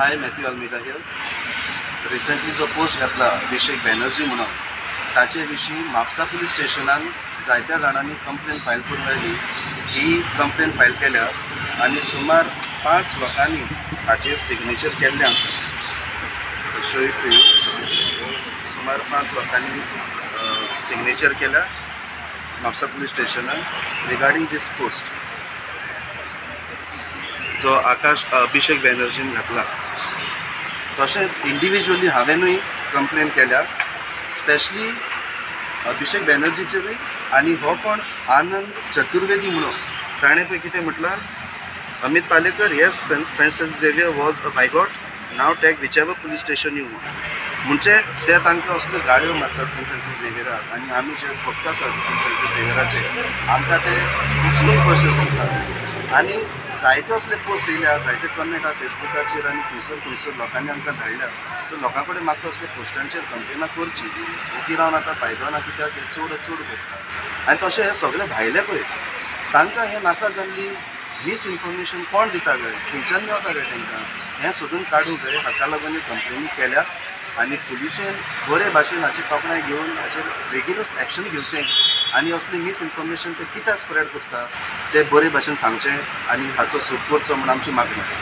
Hi, Matthew Almeida here. Recently जो post घातला अभिषेक बॅनर्जी म्हणून ताचे विशीं म्हापसा पुलीस स्टेशनान जायत्या जाणांनी कंप्लेन फायल करून राहिली. ही कंप्लेन फायल केल्या आणि सुमार 5 लोकांनी ताचेर सिग्नेचर केल्लें आसा. Show it to you. सुमार 5 लोकांनी सिग्नेचर केल्या म्हापसा पुलीस स्टेशनान रिगार्डिंग दिस पोस्ट जो अभिषेक बॅनर्जीन घातला. तशेंच इंडिविज्युअली हांवेनूय कंप्लेन केल्या, स्पेशली अभिषेक बॅनर्जीचेरूय. आनी हो कोण आनंद चतुर्वेदी म्हणून ताणें पळय कितें म्हटलां, Amit Palekar, yes Saint Francis Xavier was a bigot, now take whichever police station you want. म्हणजे ते तांकां असल्यो गाळयो मारतात सेंट फ्रांसिस झेवियराक, आनी आमी जे भक्त आसात सेंट फ्रांसिस झेवियराचे आमकां ते उचलून पयशे सोदतात. आनी जायते असले पोस्ट येयल्या, जायते कमेंट हा फेसबुकाचेर आनी खंयसर लोकांनी आमकां धाडल्या. सो लोकां कडेन म्हाका असले पोस्टांचेर कंप्लेनां करची, ओगी रावन आतां फायदो ना, कित्याक हे चड करता. आनी तशें हे सगळे भायले पळय तांकां हें नाका जाल्ली मिसइन्फॉर्मेशन कोण दिता काय, खंयच्यान मेवता काय तांकां, हें सोदून काडूंक जाय. हाका लागून ह्यो कंप्लेनी केल्या आनी पुलिशेन बरे भाशेन हाची तोखणाय घेवन हाचेर बेगीनूच एक्शन घेवचें आनी असली मिसइन्फॉर्मेशन ते कित्याक स्प्रेड करता ते बरे भाशेन सांगचें आनी हाचो सूट करचो म्हण आमची मागणी आसा.